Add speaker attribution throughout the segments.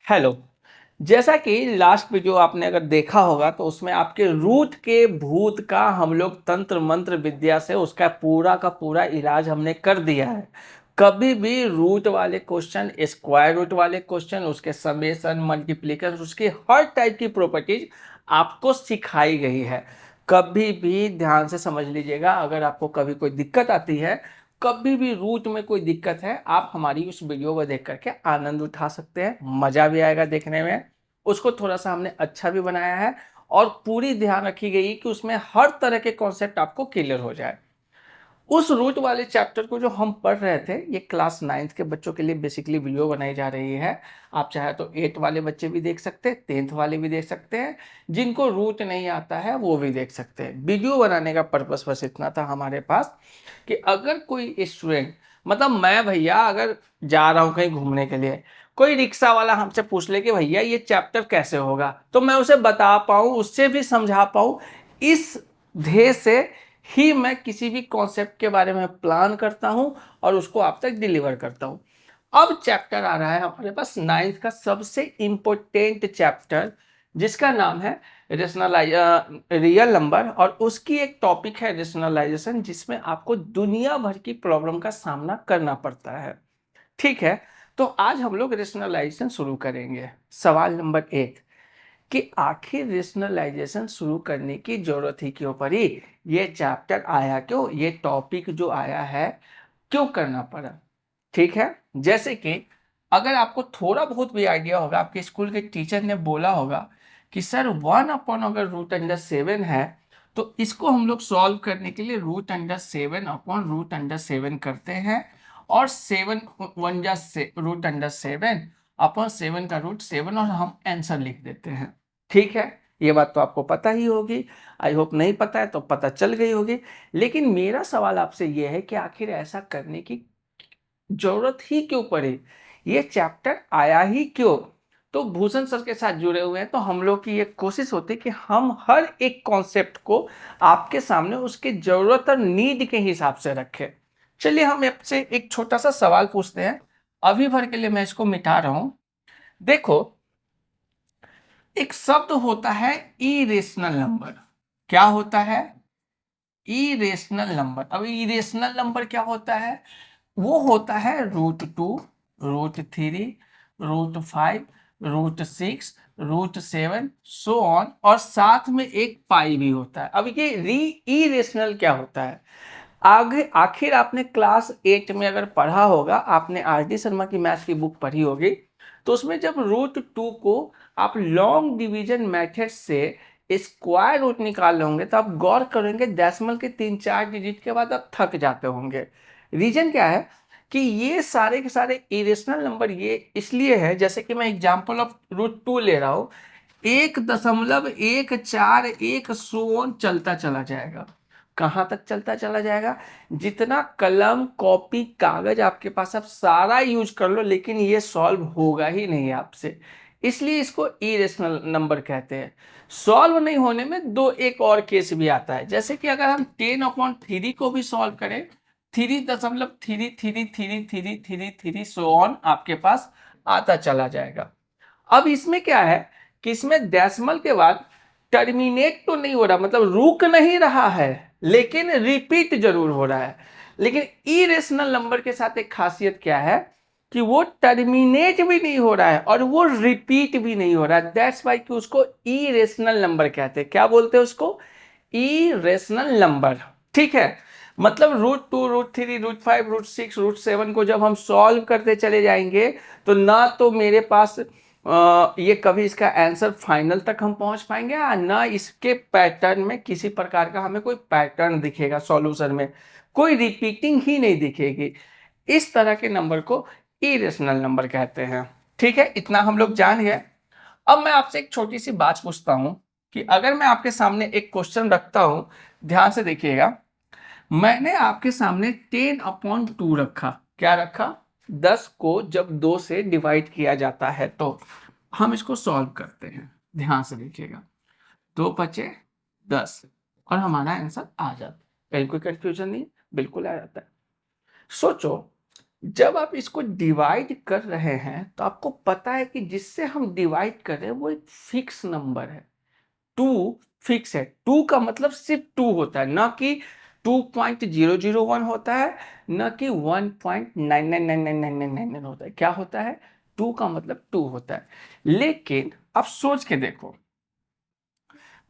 Speaker 1: Hello. जैसा कि last video आपने अगर देखा होगा तो उसमें आपके रूट के भूत का हम लोग तंत्र मंत्र विद्या से उसका पूरा का पूरा इलाज हमने कर दिया है। कभी भी रूट वाले क्वेश्चन, स्क्वायर रूट वाले क्वेश्चन, उसके समेशन, मल्टीप्लिकेशन, उसकी हर टाइप की प्रॉपर्टीज आपको सिखाई गई है। कभी भी ध्यान से समझ लीजिएगा, अगर आपको कभी कोई दिक्कत आती है, कभी भी रूट में कोई दिक्कत है, आप हमारी उस वीडियो को देख करके आनंद उठा सकते हैं, मजा भी आएगा देखने में। उसको थोड़ा सा हमने अच्छा भी बनाया है और पूरी ध्यान रखी गई कि उसमें हर तरह के कॉन्सेप्ट आपको क्लियर हो जाए। उस रूट वाले चैप्टर को जो हम पढ़ रहे थे, ये क्लास 9th के बच्चों के लिए बेसिकली वीडियो बनाई जा रही है। आप चाहे तो 8 वाले बच्चे भी देख सकते हैं, 10th वाले भी देख सकते हैं, जिनको रूट नहीं आता है वो भी देख सकते हैं। वीडियो बनाने का पर्पस बस इतना था हमारे पास कि अगर कोई स्टूडेंट, मतलब मैं भैया अगर जा रहा हूँ कहीं घूमने के लिए, कोई रिक्शा वाला हमसे पूछ ले कि भैया ये चैप्टर कैसे होगा, तो मैं उसे बता पाऊँ, उससे भी समझा पाऊँ। इस ध्येय से ही मैं किसी भी कॉन्सेप्ट के बारे में प्लान करता हूं और उसको आप तक डिलीवर करता हूं। अब चैप्टर आ रहा है हमारे पास 9th का सबसे इंपॉर्टेंट चैप्टर, जिसका नाम है रियल नंबर, और उसकी एक टॉपिक है रेशनलाइजेशन, जिसमें आपको दुनिया भर की प्रॉब्लम का सामना करना पड़ता है। ठीक है, तो आज हम लोग रेशनलाइजेशन शुरू करेंगे। सवाल नंबर 1 कि आखिर रेशनलाइजेशन शुरू करने की जरूरत ही क्यों पड़ी, ये चैप्टर आया क्यों, ये टॉपिक जो आया है क्यों करना पड़ा। ठीक है, जैसे कि अगर आपको थोड़ा बहुत भी आइडिया होगा, आपके स्कूल के टीचर ने बोला होगा कि सर 1 अगर रूट अंडर 7 है तो इसको हम लोग सॉल्व करने के लिए रूट अंडर 7 करते हैं, और 7 1 से रूट अंडर 7 का रूट 7 और हम आंसर लिख देते हैं। ठीक है, ये बात तो आपको पता ही होगी। आई होप नहीं पता है तो पता चल गई होगी। लेकिन मेरा सवाल आपसे ये है कि आखिर ऐसा करने की जरूरत ही क्यों पड़ी, ये चैप्टर आया ही क्यों। तो भूषण सर के साथ जुड़े हुए हैं, तो हम लोग की ये कोशिश होती है कि हम हर एक कॉन्सेप्ट को आपके सामने उसकी जरूरत और नीड के हिसाब से रखें। चलिए हम आपसे एक छोटा सा सवाल पूछते हैं। अभी भर के लिए मैं इसको मिटा रहा हूं। देखो, एक शब्द होता है इरेशनल नंबर। क्या होता है? Irrational number. अब इरेशनल नंबर क्या होता है? वो होता है root 2, root 3, root 5, root 6, root 7, so on, और साथ में एक पाई भी होता है। अब ये इरेशनल क्या होता है? आगे आखिर आपने क्लास 8 में अगर पढ़ा होगा, आपने आर डी शर्मा की मैथ्स की बुक पढ़ी होगी, तो उसमें जब रूट 2 को आप लॉन्ग डिवीजन मेथड से स्क्वायर रूट निकाल होंगे तो आप गौर करेंगे डेसिमल के 3 4 डिजिट के बाद आप थक जाते होंगे। रीजन क्या है कि ये सारे के सारे इरेशनल नंबर ये इसलिए है, जैसे कि मैं एग्जांपल ऑफ रूट 2 ले रहा हूं, 1.14 सोन चलता चला जाएगा। कहां तक चलता चला जाएगा? जितना कलम कॉपी कागज आपके पास आप सारा यूज कर लो, लेकिन ये सॉल्व होगा ही नहीं आपसे। इसलिए इसको इरेशनल नंबर कहते हैं। सॉल्व नहीं होने में दो एक और केस भी आता है, जैसे कि अगर हम 10/3 को भी सॉल्व करें, 3.333333 सो ऑन आपके पास आता चला जाएगा। अब इसमें क्या है कि इसमें डेसिमल के बाद टर्मिनेट तो नहीं हो रहा, मतलब रुक नहीं रहा है, लेकिन रिपीट जरूर हो रहा है। लेकिन इरेशनल नंबर के साथ एक खासियत क्या है कि वो टर्मिनेट भी नहीं हो रहा है और वो रिपीट भी नहीं हो रहा है। दैट्स वाई कि उसको इरेशनल नंबर कहते हैं। क्या बोलते हैं उसको? Irrational number. ठीक है, मतलब root 2, root 3, root 5, root 6, root 7 को जब हम सॉल्व करते चले जाएंगे, तो ना तो मेरे पास ये कभी इसका आंसर फाइनल तक हम पहुंच पाएंगे, ना इसके पैटर्न में किसी प्रकार का हमें कोई पैटर्न दिखेगा, सॉल्यूशन में कोई रिपीटिंग ही नहीं दिखेगी। इस तरह के नंबर को इरेशनल नंबर कहते हैं। ठीक है, इतना हम लोग जान गए। अब मैं आपसे एक छोटी सी बात पूछता हूं कि अगर मैं आपके सामने एक क्वेश्चन रखता हूं, ध्यान से देखिएगा। मैंने आपके सामने 10/2 रखा। क्या रखा? 10 को जब 2 से डिवाइड किया जाता है तो हम इसको सॉल्व करते हैं। ध्यान से देखिएगा, 2 बचे 10 और हमारा आंसर आ जाता है। कहीं कोई कंफ्यूजन नहीं? बिल्कुल आ जाता है। सोचो, जब आप इसको डिवाइड कर रहे हैं तो आपको पता है कि जिससे हम डिवाइड कर रहे हैं वो एक फिक्स नंबर है। 2 फिक्स है। 2 का मतलब सिर्फ 2 होता है, ना कि 2.001 होता है, ना कि 1.999999 होता है। क्या होता है? 2 का मतलब 2 होता है। लेकिन अब सोच के देखो,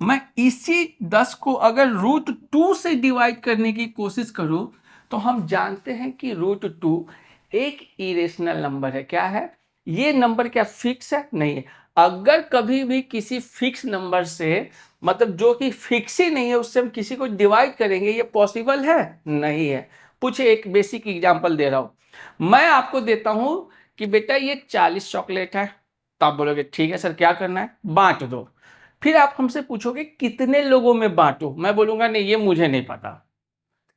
Speaker 1: मैं इसी 10 को अगर √2 से डिवाइड करने की कोशिश करूं तो हम जानते हैं कि √2 एक इरेशनल नंबर है। क्या है ये नंबर? क्या फिक्स है? नहीं है। अगर कभी भी किसी फिक्स नंबर से, मतलब जो कि फिक्स ही नहीं है, उससे हम किसी को डिवाइड करेंगे, ये पॉसिबल है? नहीं है। पूछे, एक बेसिक एग्जांपल दे रहा हूं मैं आपको, देता हूं कि बेटा ये 40 चॉकलेट है। तो आप बोलोगे ठीक है सर, क्या करना है? बांट दो। फिर आप हमसे पूछोगे कितने लोगों में बांटूं? मैं बोलूंगा नहीं, ये मुझे नहीं पता।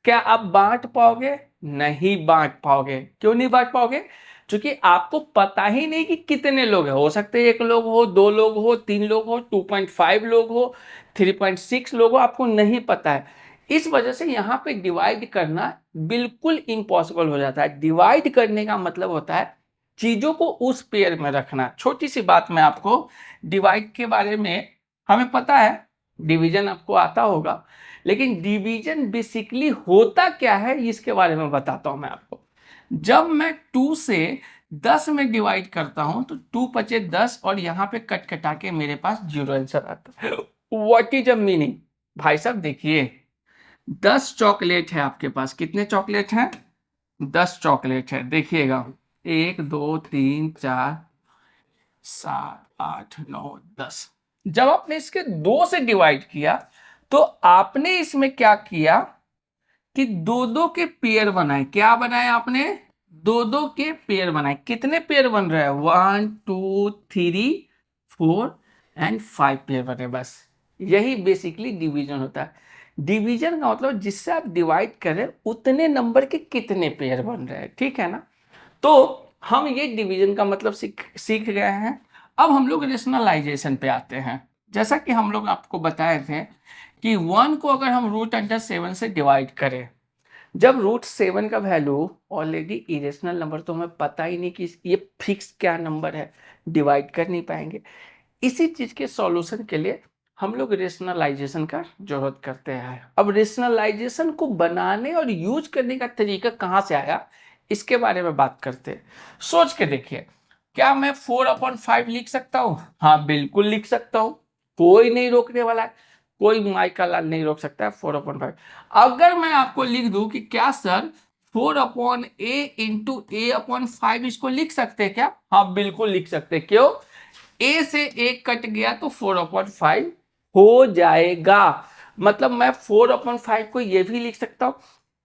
Speaker 1: क्या आप बांट पाओगे? नहीं बांट पाओगे। क्यों नहीं बांट पाओगे? क्योंकि आपको पता ही नहीं कि कितने लोग हैं। हो सकते हैं 1 लोग हो, 2 लोग हो, 3 लोग हो, 2.5 लोग हो, 3.6 लोग हो, आपको नहीं पता है। इस वजह से यहाँ पे डिवाइड करना बिल्कुल इम्पॉसिबल हो जाता है। डिवाइड करने का मतलब होता है चीजों को उस पेयर में रखना। छोटी सी बात मैं आपको डिवाइड के बारे में, हमें पता है डिवीजन आपको आता होगा, लेकिन डिवीजन बेसिकली होता क्या है इसके बारे में बताता हूं मैं आपको। जब मैं 2 से 10 में डिवाइड करता हूं तो 2 पचे 10 और यहां पे कट कटा के मेरे पास 0 आंसर आता है। What is a meaning? भाई साहब देखिए, 10 चॉकलेट है आपके पास। कितने चॉकलेट हैं? 10 चॉकलेट है। देखिएगा, 1 2 3 4 7 8 9 10। जब आपने इसके 2 से डिवाइड किया तो आपने इसमें क्या किया कि दो दो के पेयर बनाए। क्या बनाए आपने? दो दो के पेयर बनाए। कितने पेयर बन रहे हैं? 1 2 3 4 एंड 5 पेयर बने। बस यही बेसिकली डिवीजन होता है। डिवीजन का मतलब जिससे आप डिवाइड करें उतने नंबर के कितने पेयर बन रहे हैं। ठीक है ना? तो हम ये डिवीजन का मतलब सीख गए हैं। अब हम लोग रेशनलाइजेशन पे आते हैं। जैसा कि हम लोग आपको बताए थे कि 1 को अगर हम √7 से डिवाइड करें, जब √7 का वैल्यू ऑलरेडी इरेशनल नंबर, तो हमें पता ही नहीं कि ये फिक्स क्या नंबर है, डिवाइड कर नहीं पाएंगे। इसी चीज के सॉल्यूशन के लिए हम लोग रेशनलाइजेशन का जरूरत करते हैं। अब रेशनलाइजेशन को बनाने और यूज करने का तरीका कहाँ से आया, इसके बारे में बात करते हैं। सोच के देखिए, क्या मैं 4/5 लिख सकता हूँ? हाँ बिल्कुल लिख सकता हूँ, कोई नहीं रोकने वाला है। कोई माई का लाल नहीं रोक सकता है 4/5। अगर मैं आपको लिख दूं कि क्या सर 4/a × a/5 इसको लिख सकते हैं क्या? हाँ बिल्कुल लिख सकते हैं। क्यों? ए से एक कट गया तो 4/5 हो जाएगा। मतलब मैं 4/5 को ये भी लिख सकता हूं।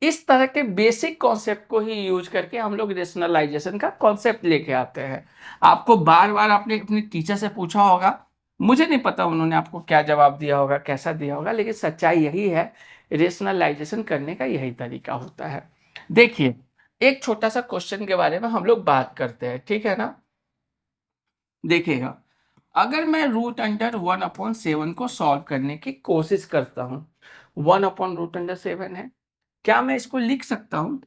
Speaker 1: इस तरह के बेसिक कॉन्सेप्ट को ही यूज करके हम लोग रेशनलाइजेशन का कॉन्सेप्ट लेके आते हैं। आपको बार बार आपने अपने टीचर से पूछा होगा, मुझे नहीं पता उन्होंने आपको क्या जवाब दिया होगा, कैसा दिया होगा, लेकिन सच्चाई यही है, रेशनलाइजेशन करने का यही तरीका होता है। देखिए, एक छोटा सा क्वेश्चन के बारे में हम लोग बात करते हैं, ठीक है ना? देखिएगा, अगर मैं √1/7 को सॉल्व करने की कोशिश करता हूं, 1/√7 है, क्या मैं इसको लिख सकता हूं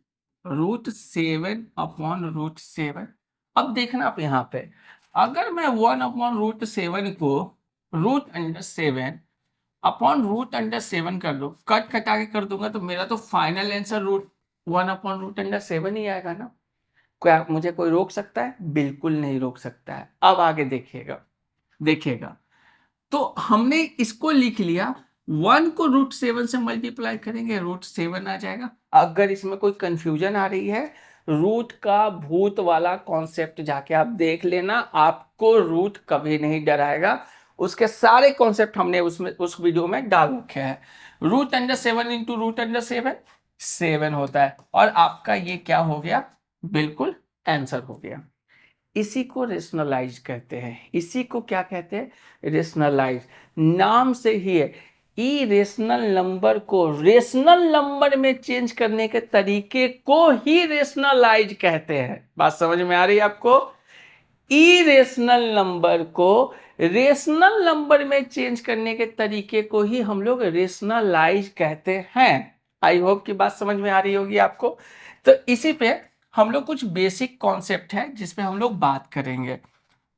Speaker 1: √7/√7? अब देखना आप यहां पे, अगर मैं 1/√7 को √7/√7 कर दो, कट कटा के कर दूंगा, तो मेरा तो फाइनल आंसर √1/√7 ही आएगा ना। क्या मुझे कोई रोक सकता है? बिल्कुल नहीं रोक सकता है। अब आगे देखिएगा, देखिएगा, तो हमने इसको लिख लिया। 1 को √7 से मल्टीप्लाई करेंगे, √7 आ जाएगा। अगर इसमें कोई कंफ्यूजन आ रही है, रूट का भूत वाला कॉन्सेप्ट जाके आप देख लेना, आपको रूट कभी नहीं डराएगा। उसके सारे कॉन्सेप्ट हमने उसमें उस वीडियो में डाल रखे हैं। √7 इंटू √7 7 होता है, और आपका ये क्या हो गया? बिल्कुल आंसर हो गया। इसी को रेशनलाइज कहते हैं। इसी को क्या कहते हैं? रेशनलाइज। नाम से ही है, इरेशनल नंबर को रेशनल नंबर में चेंज करने के तरीके को ही रेशनलाइज कहते हैं। बात समझ में आ रही है आपको? इरेशनल नंबर को रेशनल नंबर में चेंज करने के तरीके को ही हम लोग रेशनलाइज कहते हैं। आई होप की बात समझ में आ रही होगी आपको। तो इसी पे हम लोग कुछ बेसिक कॉन्सेप्ट है जिसपे हम लोग बात करेंगे।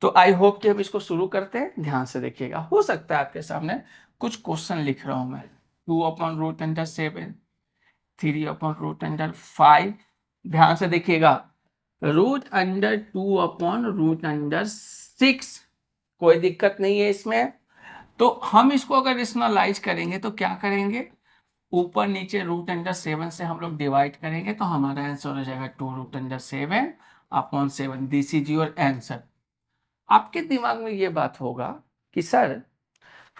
Speaker 1: तो आई होप कि अब इसको शुरू करते हैं, ध्यान से देखिएगा। हो सकता है आपके सामने कुछ क्वेश्चन लिख रहा हूं मैं। 2/√7, 3/√5। ध्यान से देखिएगा, √2/√6, कोई दिक्कत नहीं है इसमें। तो हम इसको अगर रेशनलाइज करेंगे तो क्या करेंगे, ऊपर नीचे √7 से हम लोग डिवाइड करेंगे तो हमारा आंसर हो जाएगा 2√7/7। This is your answer. आपके दिमाग में ये बात होगा कि सर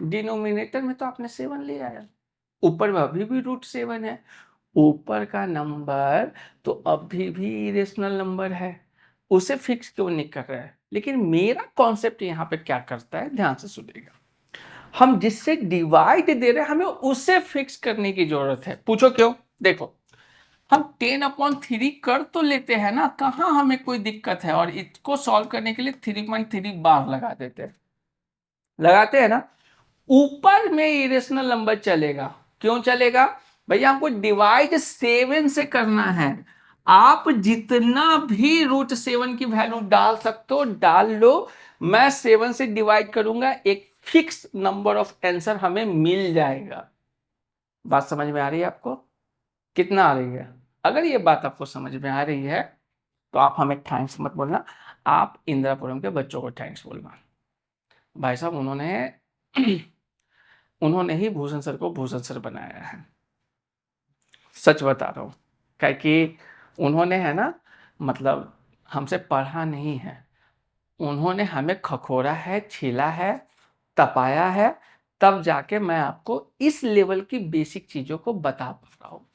Speaker 1: डिनोमिनेटर में तो आपने 7 ले आया, ऊपर में अभी भी √7 है, ऊपर का नंबर तो अभी भी इरेशनल नंबर है, उसे फिक्स क्यों नहीं कर रहा है। लेकिन मेरा कॉन्सेप्ट यहाँ पे क्या करता है, ध्यान से सुनिएगा। हम जिससे डिवाइड दे रहे हैं हमें उसे फिक्स करने की जरूरत है। पूछो क्यों? देखो, हम 10/3 कर तो लेते हैं ना, कहाँ हमें कोई दिक्कत है, और इसको सॉल्व करने के लिए 3.3 बार लगा देते हैं, लगाते हैं ना। ऊपर में इरेशनल नंबर चलेगा, क्यों चलेगा भैया? हमको डिवाइड 7 से करना है। आप जितना भी √7 की वैल्यू डाल सकते हो डाल लो, मैं 7 से डिवाइड करूंगा, एक फिक्स नंबर ऑफ आंसर हमें मिल जाएगा। बात समझ में आ रही है आपको? कितना आ रही है? अगर ये बात आपको समझ में आ रही है तो आप हमें थैंक्स मत बोलना, आप इंदिरापुरम के बच्चों को थैंक्स बोलना। भाई साहब उन्होंने ही भूषण सर को भूषण सर बनाया है, सच बता रहा हूँ। क्या कि उन्होंने है ना, मतलब हमसे पढ़ा नहीं है, उन्होंने हमें खखोरा है, छीला है, तपाया है, तब जाके मैं आपको इस लेवल की बेसिक चीजों को बता पा रहा हूँ।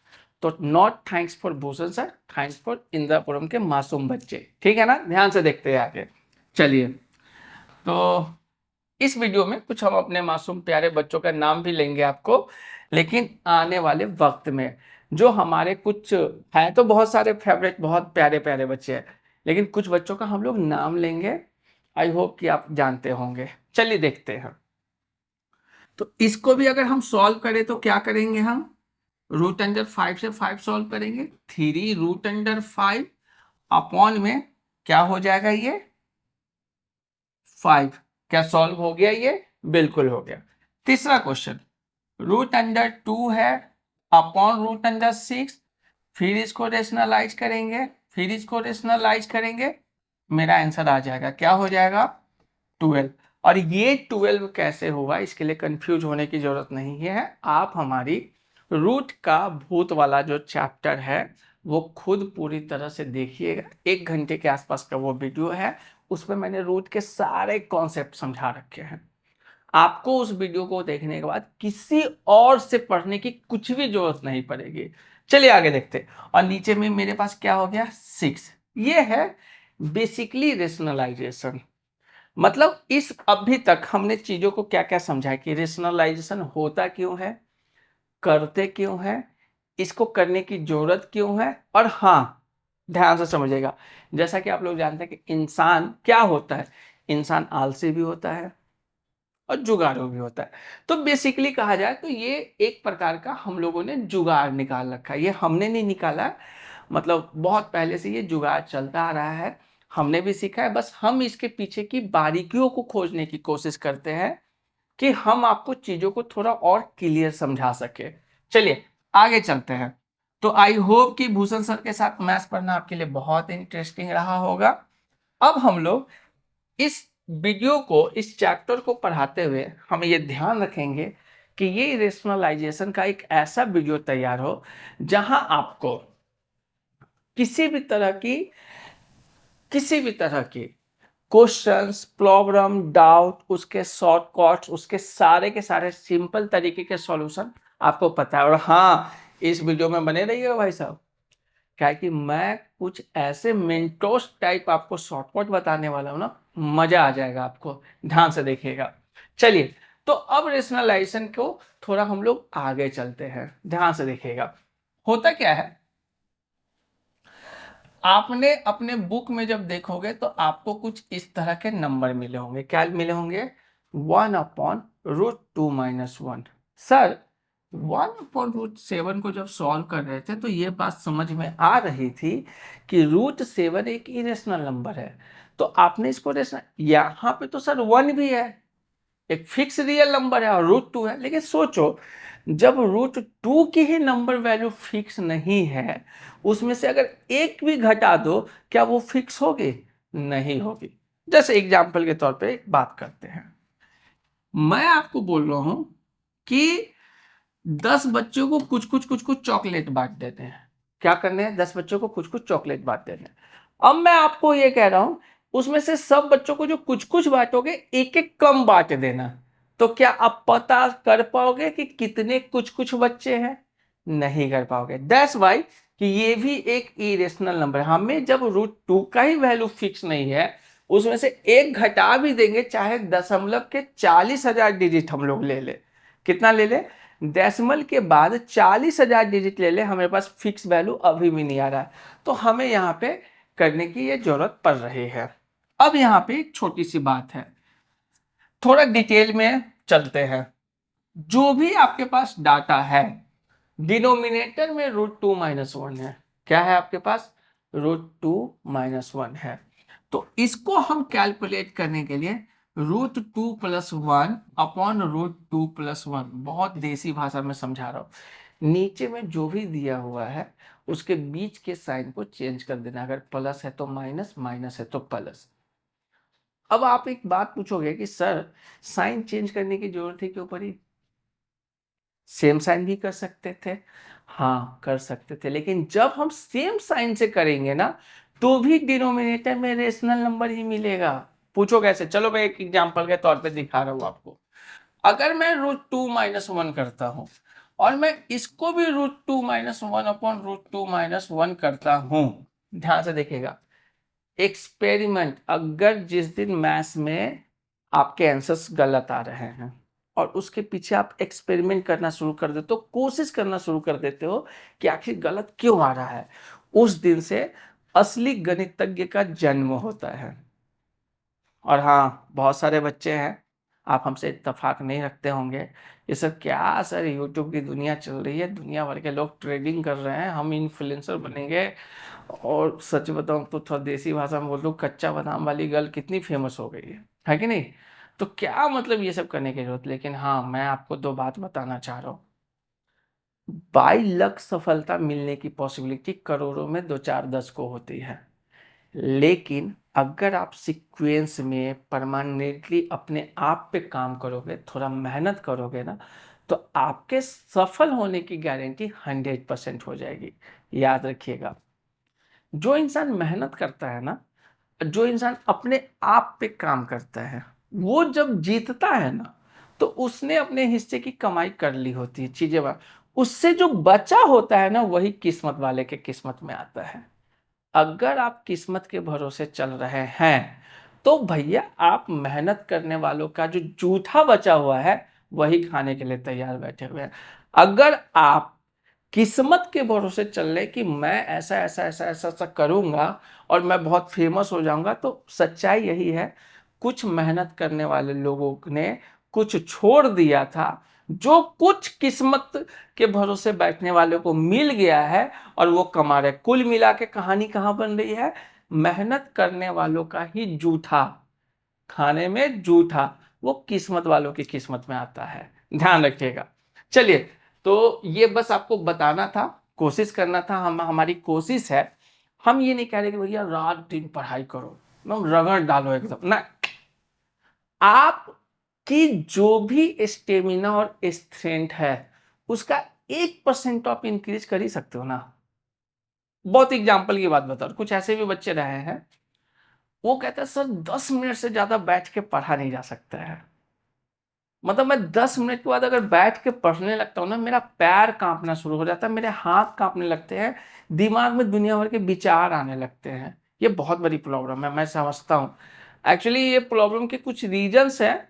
Speaker 1: तो not thanks for Bhushan sir, thanks for Indirapuram के मासूम बच्चे। ठीक है ना? ध्यान से देखते हैं आगे। चलिए, तो इस वीडियो में कुछ हम अपने मासूम प्यारे बच्चों का नाम भी लेंगे आपको, लेकिन आने वाले वक्त में जो हमारे कुछ है, तो बहुत सारे फेवरेट बहुत प्यारे प्यारे बच्चे हैं, लेकिन कुछ बच्चों का हम लोग नाम लेंगे। आई होप कि आप जानते होंगे। चलिए देखते हैं। तो इसको भी अगर हम सॉल्व करें तो क्या करेंगे, हम √5 से 5 सॉल्व करेंगे, 3√5 अपॉन में क्या हो जाएगा, ये 5। क्या सॉल्व हो गया ये? बिल्कुल हो गया। तीसरा क्वेश्चन, √2 है अपॉन √6, फिर इसको रेशनलाइज करेंगे, मेरा आंसर आ जाएगा, क्या हो जाएगा, 12। और ये 12 कैसे हुआ, इसके लिए कंफ्यूज होने की जरूरत नहीं है। आप हमारी रूट का भूत वाला जो चैप्टर है वो खुद पूरी तरह से देखिएगा, 1 घंटे के आसपास का वो वीडियो है, उसमें मैंने रूट के सारे कॉन्सेप्ट समझा रखे हैं। आपको उस वीडियो को देखने के बाद किसी और से पढ़ने की कुछ भी जरूरत नहीं पड़ेगी। चलिए आगे देखते हैं। और नीचे में मेरे पास क्या हो गया, 6। ये है बेसिकली रेशनलाइजेशन। मतलब इस अभी तक हमने चीजों को क्या क्या समझा कि रेशनलाइजेशन होता क्यों है, करते क्यों है, इसको करने की जरूरत क्यों है। और हाँ, ध्यान से समझिएगा, जैसा कि आप लोग जानते हैं कि इंसान क्या होता है, इंसान आलसी भी होता है और जुगाड़ू भी होता है। तो बेसिकली कहा जाए तो ये एक प्रकार का हम लोगों ने जुगाड़ निकाल रखा है, ये हमने नहीं निकाला, मतलब बहुत पहले से ये जुगाड़ चलता आ रहा है, हमने भी सीखा है। बस हम इसके पीछे की बारीकियों को खोजने की कोशिश करते हैं कि हम आपको चीजों को थोड़ा और क्लियर समझा सके। चलिए आगे चलते हैं। तो आई होप कि भूषण सर के साथ मैथ्स पढ़ना आपके लिए बहुत इंटरेस्टिंग रहा होगा। अब हम लोग इस वीडियो को, इस चैप्टर को पढ़ाते हुए हम ये ध्यान रखेंगे कि ये रेशनलाइजेशन का एक ऐसा वीडियो तैयार हो जहां आपको किसी भी तरह की क्वेश्चंस, प्रॉब्लम, डाउट, उसके शॉर्टकट्स, उसके सारे के सारे सिंपल तरीके के सॉल्यूशन आपको पता है। और हाँ, इस वीडियो में बने रहिएगा भाई साहब, क्या है कि मैं कुछ ऐसे मेंटोस टाइप आपको शॉर्टकट बताने वाला हूं ना, मजा आ जाएगा आपको। ध्यान से देखिएगा। चलिए, तो अब रेशनलाइजेशन को थोड़ा हम लोग आगे चलते हैं, ध्यान से देखिएगा। होता क्या है, आपने अपने बुक में जब देखोगे तो आपको कुछ इस तरह के नंबर मिले होंगे। क्या मिले होंगे, 1/√2 - 1। सर 1/√7 को जब सॉल्व कर रहे थे तो ये बात समझ में आ रही थी कि √7 एक इरेशनल नंबर है। तो आपने इसको रेशनल, यहाँ पे तो सर 1 भी है, एक फिक्स रियल नंबर है और √2 है। लेकिन सोचो, जब √2 की ही नंबर वैल्यू फिक्स नहीं है, उसमें से अगर एक भी घटा दो, क्या वो फिक्स होगी? नहीं होगी। जैसे एग्जाम्पल के तौर पे एक बात करते हैं, मैं आपको बोल रहा हूं कि 10 बच्चों को कुछ कुछ चॉकलेट बांट देते हैं। क्या करने हैं? 10 बच्चों को कुछ कुछ चॉकलेट बांट देने हैं। अब मैं आपको ये कह रहा हूं, उसमें से सब बच्चों को जो कुछ कुछ बांटोगे, एक एक कम बांट देना। तो क्या आप पता कर पाओगे कि कितने कुछ कुछ बच्चे हैं? नहीं कर पाओगे। दैट्स वाई कि ये भी एक इरेशनल नंबर है। हमें जब √2 का ही वैल्यू फिक्स नहीं है, उसमें से एक घटा भी देंगे, चाहे दशमलव के 40,000 डिजिट हम लोग ले ले, कितना ले ले, डेसिमल के बाद 40,000 डिजिट ले ले, हमारे पास फिक्स वैल्यू अभी भी नहीं आ रहा है। तो हमें यहाँ पे करने की ये जरूरत पड़ रही है। अब यहाँ पे एक छोटी सी बात है, थोड़ा डिटेल में चलते हैं। जो भी आपके पास डाटा है, डिनोमिनेटर में √2 - 1 है। क्या है आपके पास? √2 - 1 है। तो इसको हम कैलकुलेट करने के लिए √2 + 1 अपॉन √2 + 1, बहुत देसी भाषा में समझा रहा हूं, नीचे में जो भी दिया हुआ है उसके बीच के साइन को चेंज कर देना। अगर प्लस है तो माइनस, माइनस है तो प्लस। अब आप एक बात पूछोगे कि सर, साइन चेंज करने की जरूरत है क्यों पड़ी? सेम साइन भी कर सकते थे। हाँ, कर सकते थे, लेकिन जब हम सेम साइन से करेंगे ना, तो भी डिनोमिनेटर में रेशनल नंबर ही मिलेगा। पूछो कैसे? चलो मैं एक एग्जांपल के तौर पे दिखा रहा हूं आपको। अगर मैं √2 - 1 करता हूं और मैं इसको भी √2 - 1 अपॉन √2 - 1 करता हूं, ध्यान से देखिएगा, एक्सपेरिमेंट, अगर जिस दिन मैथ्स में आपके आंसर्स गलत आ रहे हैं और उसके पीछे आप एक्सपेरिमेंट करना शुरू कर देते हो, कोशिश करना शुरू कर देते हो कि आखिर गलत क्यों आ रहा है, उस दिन से असली गणितज्ञ का जन्म होता है। और हाँ, बहुत सारे बच्चे हैं, आप हमसे इत्तेफाक नहीं रखते होंगे, ये सब क्या सर, यूट्यूब की दुनिया चल रही है, दुनिया भर के लोग ट्रेडिंग कर रहे हैं, हम इन्फ्लुएंसर बनेंगे। और सच बताऊं तो थोड़ा देसी भाषा में बोल दूं, कच्चा बादाम वाली गर्ल कितनी फेमस हो गई है कि नहीं? तो क्या मतलब ये सब करने की जरूरत? लेकिन हाँ, मैं आपको दो बात बताना चाह रहा हूँ। बाई लक सफलता मिलने की पॉसिबिलिटी करोड़ों में 2 4 10 को होती है, लेकिन अगर आप सीक्वेंस में परमानेंटली अपने आप पे काम करोगे, थोड़ा मेहनत करोगे ना, तो आपके सफल होने की गारंटी 100% हो जाएगी। याद रखिएगा, जो इंसान मेहनत करता है ना, जो इंसान अपने आप पे काम करता है, वो जब जीतता है ना, तो उसने अपने हिस्से की कमाई कर ली होती है, चीजें उससे जो बचा होता है ना, वही किस्मत वाले के किस्मत में आता है। अगर आप किस्मत के भरोसे चल रहे हैं, तो भैया आप मेहनत करने वालों का जो जूठा बचा हुआ है, वही खाने के लिए तैयार बैठे हुए हैं। अगर आप किस्मत के भरोसे चल रहे कि मैं ऐसा ऐसा ऐसा ऐसा ऐसा करूंगा और मैं बहुत फेमस हो जाऊंगा, तो सच्चाई यही है, कुछ मेहनत करने वाले लोगों ने कुछ छोड़ दिया था, जो कुछ किस्मत के भरोसे बैठने वाले को मिल गया है और वो कमा रहे। कुल मिला के कहानी कहाँ बन रही है? मेहनत करने वालों का ही जूठा खाने में जूठा, वो किस्मत वालों की किस्मत में आता है। ध्यान रखिएगा। चलिए, तो ये बस आपको बताना था, कोशिश करना था, हम हमारी कोशिश है। हम ये नहीं कह रहे कि भैया रात दिन पढ़ाई करो, एकदम रगड़ डालो एकदम ना। आपकी जो भी स्टेमिना और स्ट्रेंथ है, उसका 1% आप इंक्रीज कर ही सकते हो ना। बहुत एग्जाम्पल की बात बता रहा हूं, कुछ ऐसे भी बच्चे रहे हैं, वो कहते हैं सर 10 मिनट से ज्यादा बैठ के पढ़ा नहीं जा सकता है। मतलब मैं 10 मिनट के बाद अगर बैठ के पढ़ने लगता हूँ ना, मेरा पैर कांपना शुरू हो जाता है, मेरे हाथ कांपने लगते हैं, दिमाग में दुनिया भर के विचार आने लगते हैं। ये बहुत बड़ी प्रॉब्लम है, मैं समझता हूँ। एक्चुअली ये प्रॉब्लम के कुछ रीजंस हैं,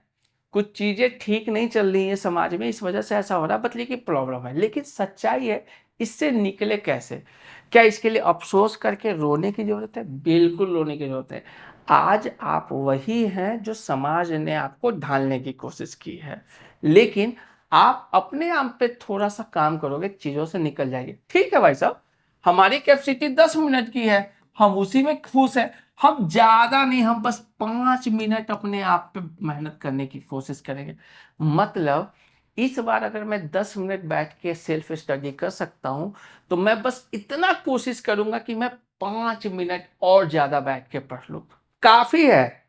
Speaker 1: कुछ चीजें ठीक नहीं चल रही है समाज में, इस वजह से ऐसा हो रहा है, बतली की प्रॉब्लम है। लेकिन सच्चाई है, इससे निकले कैसे? क्या इसके लिए अफसोस करके रोने की जरूरत है? बिल्कुल रोने की जरूरत है। आज आप वही हैं जो समाज ने आपको ढालने की कोशिश की है, लेकिन आप अपने आप पे थोड़ा सा काम करोगे, चीजों से निकल जाएगी। ठीक है भाई साहब, हमारी कैपेसिटी 10 मिनट की है, हम उसी में खुश हैं। हम ज्यादा नहीं, हम बस 5 मिनट अपने आप पे मेहनत करने की कोशिश करेंगे। मतलब इस बार अगर मैं 10 मिनट बैठ के सेल्फ स्टडी कर सकता हूं, तो मैं बस इतना कोशिश करूंगा कि मैं 5 मिनट और ज्यादा बैठ के पढ़ लूं। काफी है।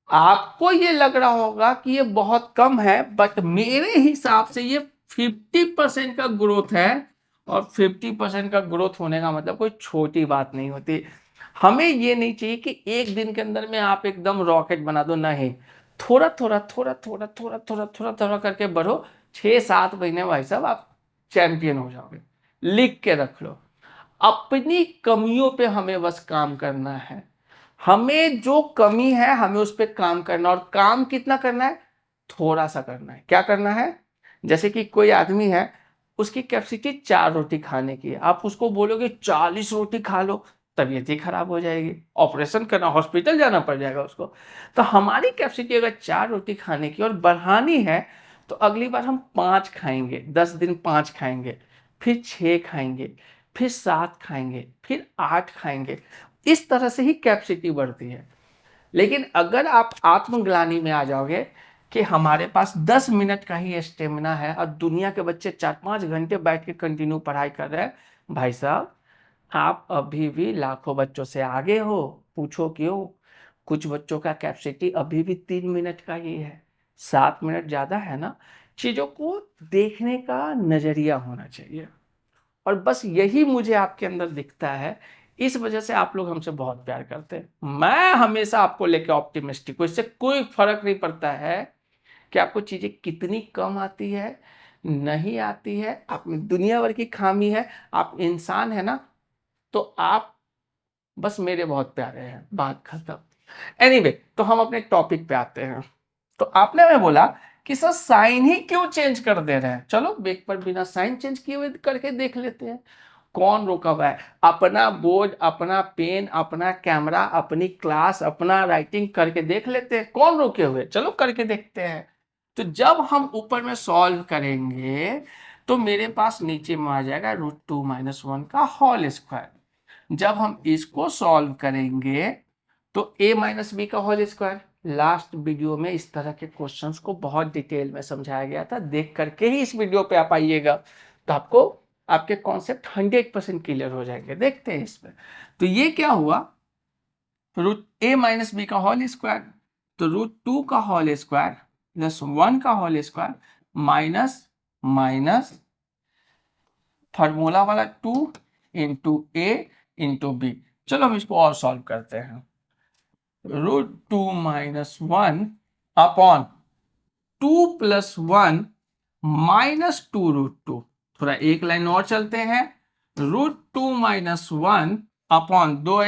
Speaker 1: आपको ये लग रहा होगा कि ये बहुत कम है, बट मेरे हिसाब से ये 50% का ग्रोथ है। और 50% का ग्रोथ होने का मतलब कोई छोटी बात नहीं होती। हमें ये नहीं चाहिए कि एक दिन के अंदर में आप एकदम रॉकेट बना दो, नहीं। थोड़ा थोड़ा थोड़ा थोड़ा थोड़ा थोड़ा थोड़ा थोड़ा करके बढ़ो। 6-7 महीने भाई साहब आप चैंपियन हो जाओगे। लिख के रख लो। अपनी कमियों पे हमें बस काम करना है। हमें जो कमी है हमें उस पर काम करना, और काम कितना करना है? थोड़ा सा करना है। क्या करना है? जैसे कि कोई आदमी है, उसकी कैपेसिटी 4 रोटी खाने की है, आप उसको बोलोगे 40 रोटी खा लो, तबीयत ही खराब हो जाएगी, ऑपरेशन करना, हॉस्पिटल जाना पड़ जाएगा उसको। तो हमारी कैपेसिटी अगर 4 रोटी खाने की और बढ़ानी है, तो अगली बार हम 5 खाएंगे, 10 दिन 5 खाएंगे, फिर 6 खाएंगे, फिर 7 खाएंगे, फिर 8 खाएंगे। इस तरह से ही कैपेसिटी बढ़ती है। लेकिन अगर आप आत्मग्लानि में आ जाओगे कि हमारे पास 10 मिनट का ही स्टेमिना है और दुनिया के बच्चे 4-5 घंटे बैठ के कंटिन्यू पढ़ाई कर रहे हैं, भाई साहब आप अभी भी लाखों बच्चों से आगे हो। पूछो क्यों? कुछ बच्चों का कैपेसिटी अभी भी 3 मिनट का ही है। 7 मिनट ज्यादा है ना। चीजों को देखने का नजरिया होना चाहिए, और बस यही मुझे आपके अंदर दिखता है। इस वजह से आप लोग हमसे बहुत प्यार करते हैं। मैं हमेशा आपको लेके ऑप्टिमिस्टिक हूँ। इससे कोई फर्क नहीं पड़ता है कि आपको चीजें कितनी कम आती है, नहीं आती है, आप में दुनिया भर की खामी है, आप इंसान है ना, तो आप बस मेरे बहुत प्यारे हैं, बात खत्म। एनीवे, तो हम अपने टॉपिक पे आते हैं। तो आपने हमें बोला कि सर साइन ही क्यों चेंज कर दे रहे हैं? चलो एक बार बिना साइन चेंज किए हुए करके देख लेते हैं। कौन रोका हुआ है? अपना बोर्ड, अपना पेन, अपना कैमरा, अपनी क्लास, अपना राइटिंग करके देख लेते हैं। कौन रोके हुए? चलो करके देखते हैं। तो जब हम ऊपर में सॉल्व करेंगे, तो मेरे पास नीचे में आ जाएगा √2 - 1 का होल स्क्वायर। जब हम इसको सॉल्व करेंगे, तो a - b का होल स्क्वायर। लास्ट वीडियो में इस तरह के क्वेश्चंस को बहुत डिटेल में समझाया गया था, देख करके ही इस वीडियो पे आप आइएगा, तो आपको आपके कॉन्सेप्ट 100% क्लियर हो जाएंगे। देखते हैं इसमें। तो ये क्या हुआ? √a - b का होल स्क्वायर, तो √2 का होल स्क्वायर प्लस 1 का whole square minus minus formula वाला 2 इंटू ए इंटू बी। चलो हम इसको और सॉल्व करते हैं। √2 - 1 अपॉन 2+1 -2 √2। थोड़ा एक लाइन और चलते हैं। √2 - 1 अपॉन 2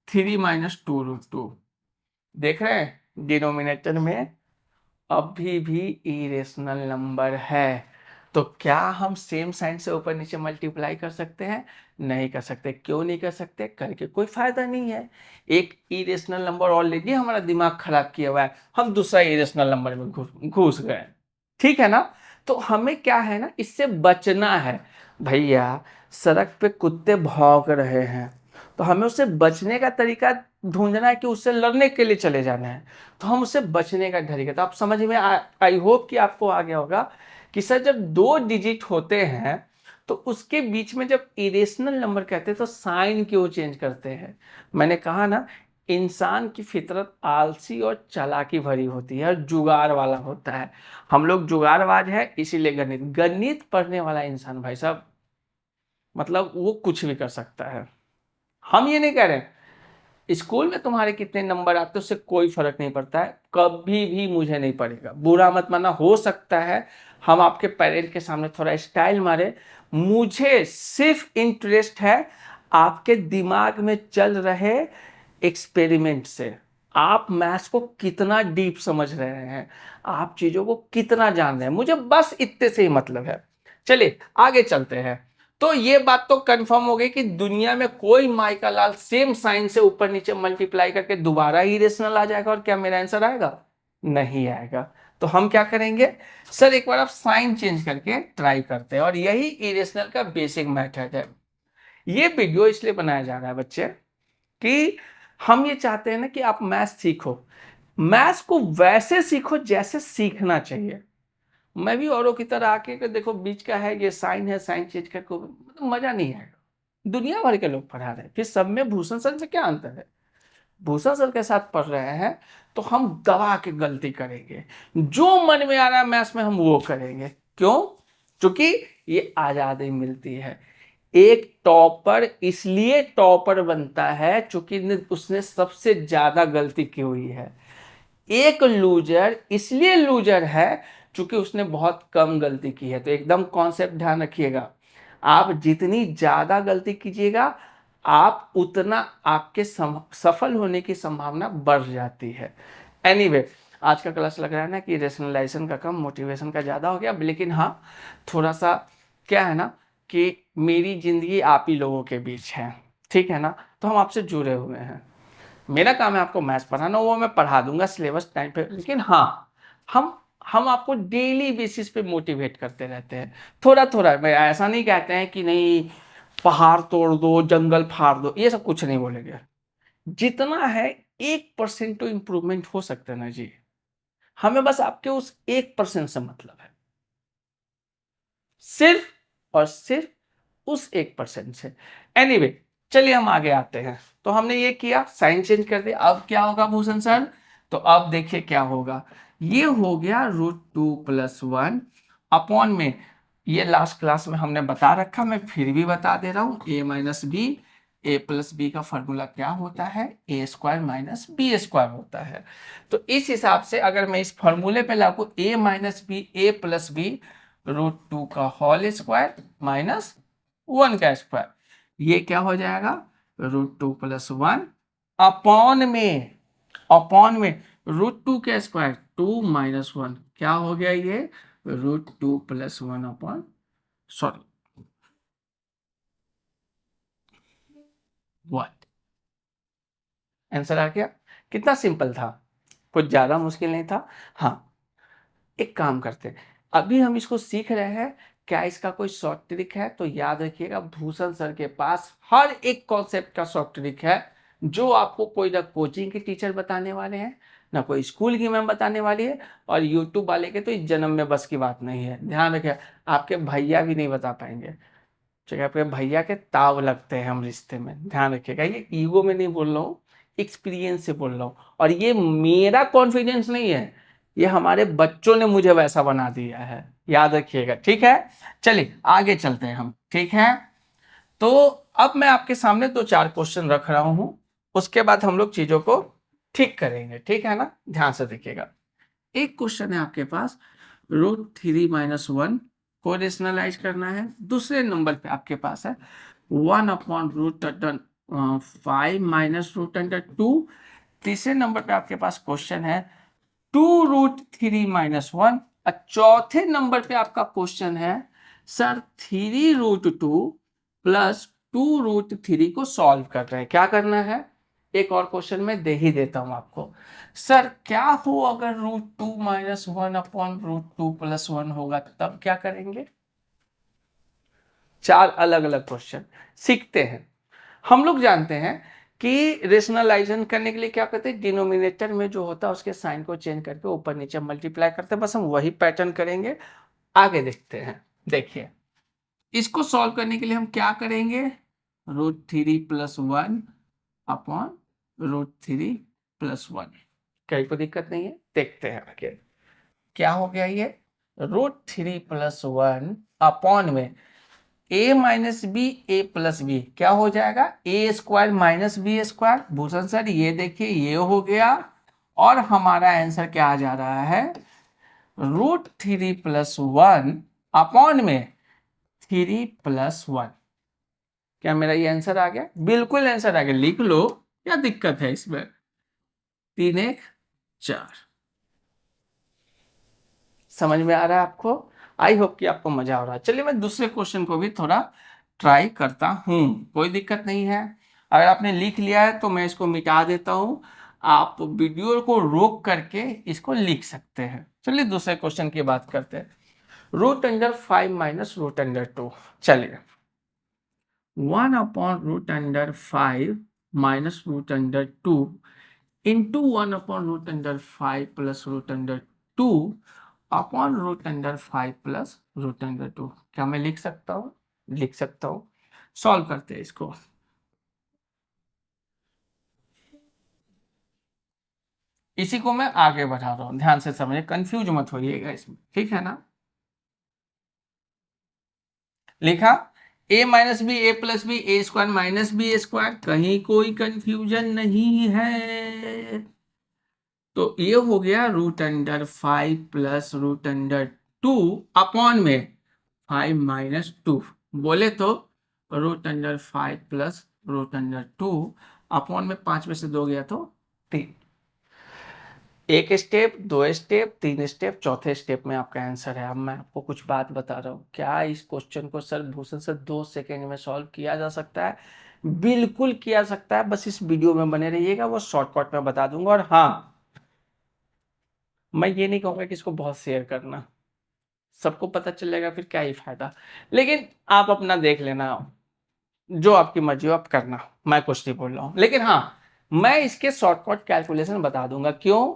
Speaker 1: 3 -2 √2। देख रहे हैं डिनोमिनेटर में अभी भी इरेशनल नंबर है। तो क्या हम सेम साइन से ऊपर नीचे मल्टीप्लाई कर सकते हैं? नहीं कर सकते। क्यों नहीं कर सकते? करके कोई फायदा नहीं है। एक इरेशनल नंबर ऑलरेडी हमारा दिमाग खराब किया हुआ है, हम दूसरा इरेशनल नंबर में घुस गए। ठीक है ना। तो हमें क्या है ना, इससे बचना है। भैया सड़क पे कुत्ते भौंक रहे हैं, तो हमें उससे बचने का तरीका ढूंढना है कि उससे लड़ने के लिए चले जाना है। तो हम उससे बचने का तरीका, तो आप समझ में आई होप कि आपको आ गया होगा कि सर जब 2 डिजिट होते हैं, तो उसके बीच में जब इरेशनल नंबर कहते हैं तो साइन क्यों चेंज करते हैं? मैंने कहा ना, इंसान की फितरत आलसी और चालाकी भरी होती है और जुगाड़ वाला होता है। हम लोग जुगाड़बाज है, इसीलिए गणित गणित पढ़ने वाला इंसान भाई साहब, मतलब वो कुछ भी कर सकता है। हम ये नहीं कह रहे स्कूल में तुम्हारे कितने नंबर आते हैं उससे कोई फर्क नहीं पड़ता है, कभी भी मुझे नहीं पड़ेगा। बुरा मत मानना, हो सकता है हम आपके पेरेंट के सामने थोड़ा स्टाइल मारे। मुझे सिर्फ इंटरेस्ट है आपके दिमाग में चल रहे एक्सपेरिमेंट से। आप मैथ्स को कितना डीप समझ रहे हैं, आप चीजों को कितना जान रहे हैं, मुझे बस इतने से ही मतलब है। चलिए आगे चलते हैं। तो ये बात तो कंफर्म हो गई कि दुनिया में कोई माई का लाल सेम साइन से ऊपर नीचे मल्टीप्लाई करके दोबारा ही रेशनल आ जाएगा। और क्या मेरा आंसर आएगा? नहीं आएगा। तो हम क्या करेंगे सर, एक बार आप साइन चेंज करके ट्राई करते हैं, और यही इरेशनल का बेसिक मेथड है। ये वीडियो इसलिए बनाया जा रहा है बच्चे कि हम ये चाहते हैं ना कि आप मैथ्स सीखो, मैथ्स को वैसे सीखो जैसे सीखना चाहिए। मैं भी औरों की तरह आके कि देखो बीच का है ये साइन है, साइन चेंज करके मतलब मजा नहीं आएगा। दुनिया भर के लोग पढ़ा रहे हैं, फिर सब में भूषण सर में क्या अंतर है? भूषण सर के साथ पढ़ रहे हैं तो हम दबा के गलती करेंगे, जो मन में आ रहा है मैथ्स में हम वो करेंगे। क्यों? क्योंकि ये आजादी मिलती है। एक टॉपर इसलिए टॉपर बनता है क्योंकि उसने सबसे ज्यादा गलती की हुई है। एक लूजर इसलिए लूजर है क्योंकि उसने बहुत कम गलती की है। तो एकदम कॉन्सेप्ट ध्यान रखिएगा, आप जितनी ज्यादा गलती कीजिएगा आप उतना आपके सफल होने की संभावना बढ़ जाती है। एनीवे, आज का क्लास लग रहा है ना कि रेशनलाइजेशन का कम, मोटिवेशन का ज़्यादा हो गया, लेकिन हाँ थोड़ा सा क्या है ना कि मेरी ज़िंदगी आप ही लोगों के बीच है, ठीक है ना, तो हम आपसे जुड़े हुए हैं। मेरा काम है आपको मैथ्स पढ़ाना, वो मैं पढ़ा दूंगा सिलेबस टाइम पे, लेकिन हाँ हम हम आपको डेली बेसिस पे मोटिवेट करते रहते हैं, थोड़ा थोड़ा। मैं ऐसा नहीं कहते हैं कि नहीं पहाड़ तोड़ दो, जंगल फाड़ दो, ये सब कुछ नहीं बोलेंगे। जितना है 1% तो इम्प्रूवमेंट हो सकता है ना जी। हमें बस आपके उस 1% से मतलब है, सिर्फ और सिर्फ उस 1% से। एनीवे, चलिए हम आगे आते हैं। तो हमने ये किया, साइन चेंज कर दिया, अब क्या होगा भूषण सर? तो अब देखिए क्या होगा, ये हो गया √2+1 अपॉन में, ये लास्ट क्लास में हमने बता रखा, मैं फिर भी बता दे रहा हूं, a-b, a+b का फॉर्मूला क्या होता है? a² - b² होता है। तो इस हिसाब से अगर मैं इस फॉर्मूले पे लागू a-b, a+b √2 का होल स्क्वायर माइनस 1 का स्क्वायर, ये क्या हो जाएगा? √2+1 अपॉन में √2 का स्क्वायर 2 - 1, क्या हो गया ये? √2+1 अपॉन, सॉरी 1। आंसर आ गया। कितना सिंपल था, कुछ ज्यादा मुश्किल नहीं था। हाँ, एक काम करते हैं, अभी हम इसको सीख रहे हैं, क्या इसका कोई शॉर्ट ट्रिक है? तो याद रखिएगा भूषण सर के पास हर एक कॉन्सेप्ट का शॉर्ट ट्रिक है, जो आपको कोई ना कोचिंग के टीचर बताने वाले हैं, ना कोई स्कूल की मैम बताने वाली है, और यूट्यूब वाले के तो इस जन्म में बस की बात नहीं है। ध्यान रखिए, आपके भैया भी नहीं बता पाएंगे, ठीक है? आपके भैया के ताव लगते हैं हम रिश्ते में, ध्यान रखिएगा। ये ईगो में नहीं बोल रहा हूँ, एक्सपीरियंस से बोल रहा हूँ, और ये मेरा कॉन्फिडेंस नहीं है, ये हमारे बच्चों ने मुझे वैसा बना दिया है, याद रखिएगा, ठीक है? चलिए आगे चलते हैं हम, ठीक है? तो अब मैं आपके सामने 2-4 क्वेश्चन रख रहा हूं, उसके बाद हम लोग चीजों को ठीक करेंगे, ठीक है ना? ध्यान से देखिएगा। एक क्वेश्चन है आपके पास, √3 - 1 को रेशनलाइज करना है। दूसरे नंबर पे आपके पास है 1/√5 - √2। तीसरे नंबर पे आपके पास क्वेश्चन है 2√3 - 1, और चौथे नंबर पे आपका क्वेश्चन है सर 3√2 प्लस 2√3 को सॉल्व कर रहे हैं। क्या करना है? एक और क्वेश्चन में दे ही देता हूं आपको। सर क्या हो अगर √2 - 1 अपॉन √2+1 होगा, तब क्या करेंगे? 4 अलग अलग क्वेश्चन सीखते हैं। हम लोग जानते हैं कि रेशनलाइजेशन करने के लिए क्या करते हैं, डिनोमिनेटर में जो होता है उसके साइन को चेंज करके ऊपर नीचे मल्टीप्लाई करते हैं, बस हम वही पैटर्न करेंगे। आगे देखते हैं। देखिए, इसको सॉल्व करने के लिए हम क्या करेंगे? √3+1 अपॉन √3+1, कहीं को दिक्कत नहीं है, देखते हैं आगे क्या हो गया। ये √3+1 अपॉन में a - b क्या हो जाएगा? a² - b²। भूषण सर ये देखिए ये हो गया, और हमारा आंसर क्या आ जा रहा है? √3+1 अपॉन में 3+1। क्या मेरा ये आंसर आ गया? बिल्कुल आंसर आ गया, लिख लो, क्या दिक्कत है इसमें? 3×1=4। समझ में आ रहा है आपको? आई होप कि आपको मजा आ रहा है। चलिए मैं दूसरे क्वेश्चन को भी थोड़ा ट्राई करता हूं, कोई दिक्कत नहीं है। अगर आपने लिख लिया है तो मैं इसको मिटा देता हूं। आप वीडियो को रोक करके इसको लिख सकते हैं। चलिए दूसरे क्वेश्चन की बात करते हैं। √5 माइनस √2। चलिए 1/√5 minus √2 into 1/√5 plus √2 upon √5 plus √2। क्या मैं लिख सकता हूँ? लिख सकता हूँ। सॉल्व करते हैं इसको। इसी को मैं आगे बढ़ा रहा हूं, ध्यान से समझिए, कंफ्यूज मत होइएगा इसमें, ठीक है ना। लिखा a minus B A plus B A square minus B A square, कहीं कोई कंफ्यूजन नहीं है। तो ये हो गया √5 प्लस √2 अपॉन में 5 माइनस 2। बोले तो √5 प्लस √2 अपॉन में 5 में से 2 गया तो 3। एक स्टेप, दो स्टेप, तीन स्टेप, चौथे स्टेप में आपका आंसर है। अब मैं आपको कुछ बात बता रहा हूँ, क्या इस क्वेश्चन को सर भूषण से 2 सेकेंड में सॉल्व किया जा सकता है? बिल्कुल किया सकता है, बस इस वीडियो में बने रहिएगा, वो शॉर्टकट में बता दूंगा। और हाँ, मैं ये नहीं कहूँगा कि इसको बहुत शेयर करना, सबको पता चलेगा फिर क्या ही फायदा। लेकिन आप अपना देख लेना, जो आपकी मर्जी हो आप करना, मैं कुछ नहीं बोल रहा हूँ। लेकिन हाँ, मैं इसके शॉर्टकट कैलकुलेशन बता दूंगा। क्यों?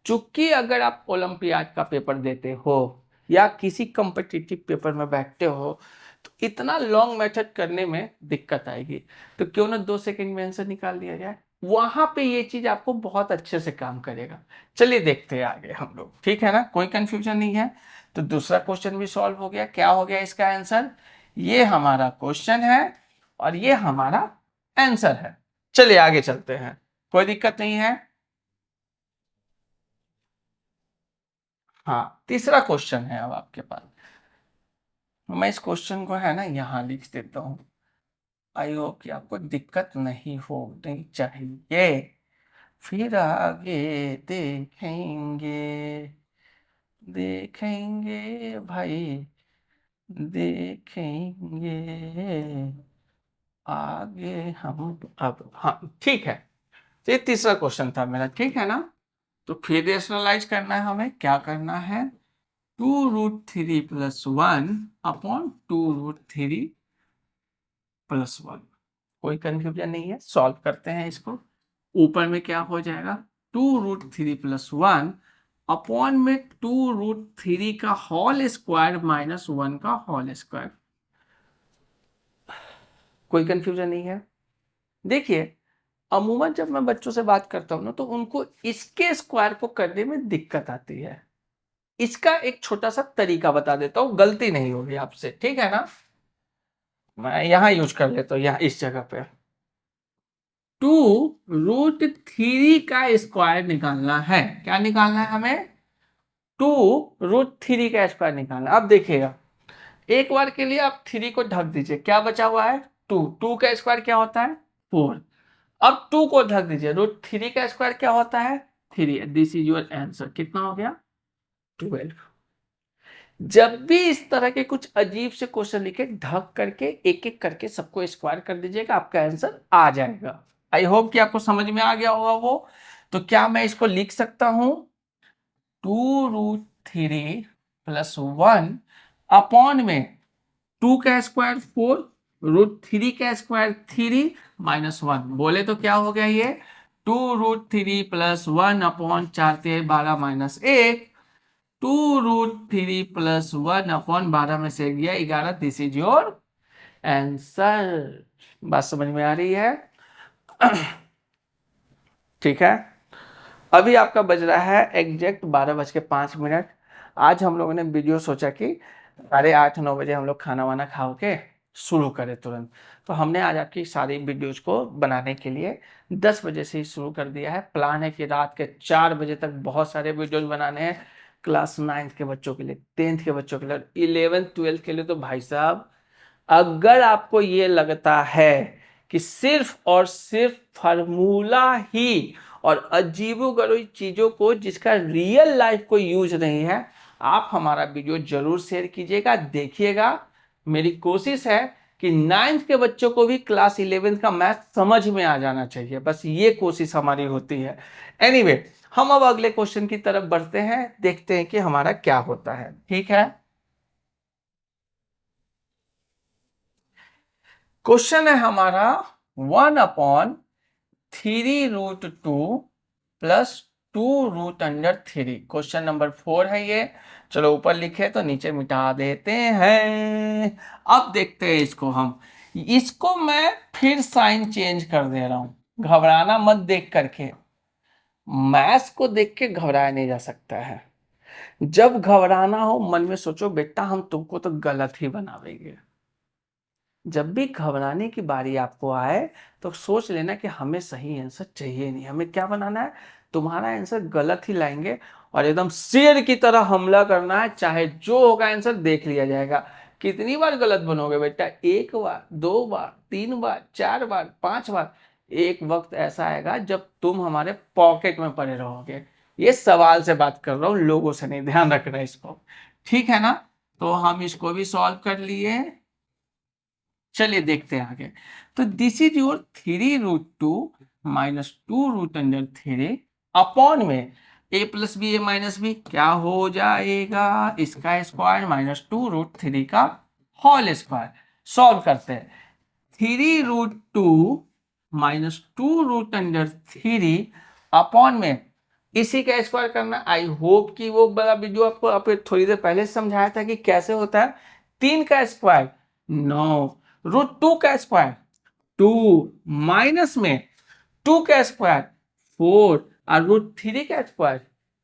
Speaker 1: चूंकि अगर आप ओलंपियाड का पेपर देते हो या किसी कॉम्पिटिटिव पेपर में बैठते हो तो इतना लॉन्ग मेथड करने में दिक्कत आएगी। तो क्यों ना 2 सेकंड में आंसर निकाल दिया जाए, वहां पे ये चीज आपको बहुत अच्छे से काम करेगा। चलिए देखते हैं आगे हम लोग, ठीक है ना, कोई कंफ्यूजन नहीं है। तो दूसरा क्वेश्चन भी सॉल्व हो गया। क्या हो गया इसका आंसर? ये हमारा क्वेश्चन है और ये हमारा आंसर है। चलिए आगे चलते हैं, कोई दिक्कत नहीं है। हाँ, तीसरा क्वेश्चन है अब आपके पास। मैं इस क्वेश्चन को है ना यहाँ लिख देता हूँ। आई होप कि आपको दिक्कत नहीं होनी चाहिए। फिर आगे देखेंगे, देखेंगे भाई, देखेंगे आगे हम। अब हाँ ठीक है, तो ये तीसरा क्वेश्चन था मेरा, ठीक है ना। तो फिर रेशनलाइज करना है हमें, क्या करना है? 2√3 प्लस 1 अपॉन 2√3 प्लस 1। कोई कंफ्यूजन नहीं है, सॉल्व करते हैं इसको। ऊपर में क्या हो जाएगा? 2√3 प्लस 1 अपॉन में 2√3 का होल स्क्वायर माइनस 1 का होल स्क्वायर। कोई कंफ्यूजन नहीं है। देखिए, अमूमन जब मैं बच्चों से बात करता हूं ना तो उनको इसके स्क्वायर को करने में दिक्कत आती है। इसका एक छोटा सा तरीका बता देता हूं, गलती नहीं होगी आपसे, ठीक है ना। मैं यहां यूज कर लेता हूं, यहां इस जगह पे 2√3 का स्क्वायर निकालना है। क्या निकालना है हमें? 2√3 का स्क्वायर निकालना। अब देखिएगा, एक बार के लिए आप 3 को ढक दीजिए, क्या बचा हुआ है? 2। 2 का स्क्वायर क्या होता है? 4। अब 2 को ढक दीजिए, √3 का स्क्वायर क्या होता है? 3। This is your answer. कितना हो गया? 12। जब भी इस तरह के कुछ अजीब से क्वेश्चन लिखे, ढक करके एक एक करके सबको स्क्वायर कर दीजिएगा, आपका आंसर आ जाएगा। आई होप कि आपको समझ में आ गया होगा वो। तो क्या मैं इसको लिख सकता हूं? 2√3 प्लस 1 अपॉन में 2 का स्क्वायर 4, √3 का स्क्वायर 3 माइनस 1। बोले तो क्या हो गया ये? 2√3 plus 1 upon 4×3 = 12 minus 1। 2√3 plus 1 upon 12 में से गया 11। This is your answer. बात समझ में आ रही है? ठीक है। अभी आपका बज रहा है एग्जैक्ट 12:05। आज हम लोगों ने वीडियो सोचा कि 8:30-9 बजे हम लोग खाना वाना खा के शुरू करें तुरंत। तो हमने आज आपकी सारी वीडियोज को बनाने के लिए 10 बजे से ही शुरू कर दिया है। प्लान है कि रात के 4 बजे तक बहुत सारे वीडियोज बनाने हैं। क्लास 9th के बच्चों के लिए, 10th के बच्चों के लिए, 11th 12th के लिए। तो भाई साहब, अगर आपको ये लगता है कि सिर्फ और सिर्फ फार्मूला ही और अजीबोगरीब चीजों को जिसका रियल लाइफ को यूज नहीं है, आप हमारा वीडियो जरूर शेयर कीजिएगा, देखिएगा। मेरी कोशिश है कि 9th के बच्चों को भी क्लास 11th का मैथ समझ में आ जाना चाहिए, बस ये कोशिश हमारी होती है। एनीवे हम अब अगले क्वेश्चन की तरफ बढ़ते हैं, देखते हैं कि हमारा क्या होता है। ठीक है, क्वेश्चन है हमारा 1/3√2 प्लस 2√3। क्वेश्चन नंबर 4 है ये। चलो ऊपर लिखे तो नीचे मिटा देते हैं। अब देखते हैं इसको हम, इसको मैं फिर साइन चेंज कर दे रहा हूं, घबराना मत देख करके। मैथ्स को देख के घबराया नहीं जा सकता है। जब घबराना हो मन में सोचो बेटा हम तुमको तो गलत ही बनावेंगे। जब भी घबराने की बारी आपको आए तो सोच लेना कि हमें सही आंसर चाहिए नहीं, हमें क्या बनाना है, तुम्हारा आंसर गलत ही लाएंगे और एकदम शेर की तरह हमला करना है, चाहे जो होगा आंसर देख लिया जाएगा। कितनी बार गलत बनोगे बेटा, 1 बार 2 बार 3 बार 4 बार 5 बार। एक वक्त ऐसा आएगा जब तुम हमारे पॉकेट में पड़े रहोगे। ये सवाल से बात कर रहा हूं, लोगों से नहीं, ध्यान रखना इसको। ठीक है ना, तो हम इसको भी सॉल्व कर लिए। चलिए देखते हैं आगे। तो this is your 3√2 minus 2√3 upon में a plus B A minus B क्या हो जाएगा, इसका स्क्वायर माइनस 2√3 का होल स्क्वायर। सॉल्व करते हैं। 3√2 माइनस 2√3 अपॉन में इसी का स्क्वायर करना। आई होप कि वो वाला वीडियो आपको थोड़ी देर पहले समझाया था कि कैसे होता है। 3 का स्क्वायर 9, √2 का स्क्वायर 2, माइनस में 2 का स्क्वायर 4 और √3 का स्क्वायर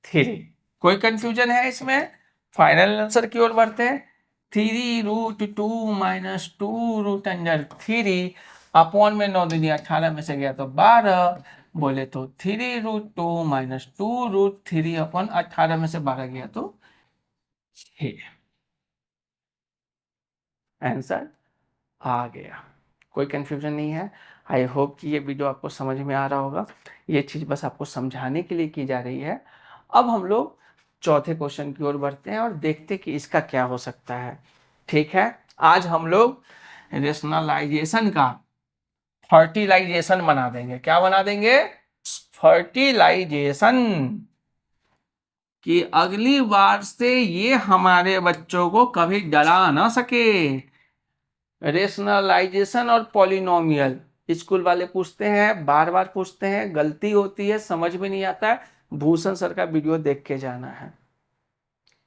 Speaker 1: 3। कोई कंफ्यूजन है इसमें? फाइनल आंसर की ओर बढ़ते हैं। 3√2 माइनस 2√3 अपॉन में 9 दूनी 18 में से गया तो 12, बोले तो 3√2 माइनस 2√3 अपॉन 18 में से 12 गया तो 6। आंसर आ गया, कोई कंफ्यूजन नहीं है। आई होप कि ये वीडियो आपको समझ में आ रहा होगा। ये चीज़ बस आपको समझाने के लिए की जा रही है। अब हम लोग चौथे क्वेश्चन की ओर बढ़ते हैं और देखते हैं कि इसका क्या हो सकता है। ठीक है, आज हम लोग रेशनलाइजेशन का फर्टिलाइजेशन बना देंगे। क्या बना देंगे? फर्टिलाइजेशन। कि अगली बार से ये हमारे बच्चों को कभी डरा ना सके। रेशनलाइजेशन और पॉलिनोमियल स्कूल वाले पूछते हैं, बार बार पूछते हैं, गलती होती है, समझ में नहीं आता है, भूषण सर का वीडियो देख के जाना है।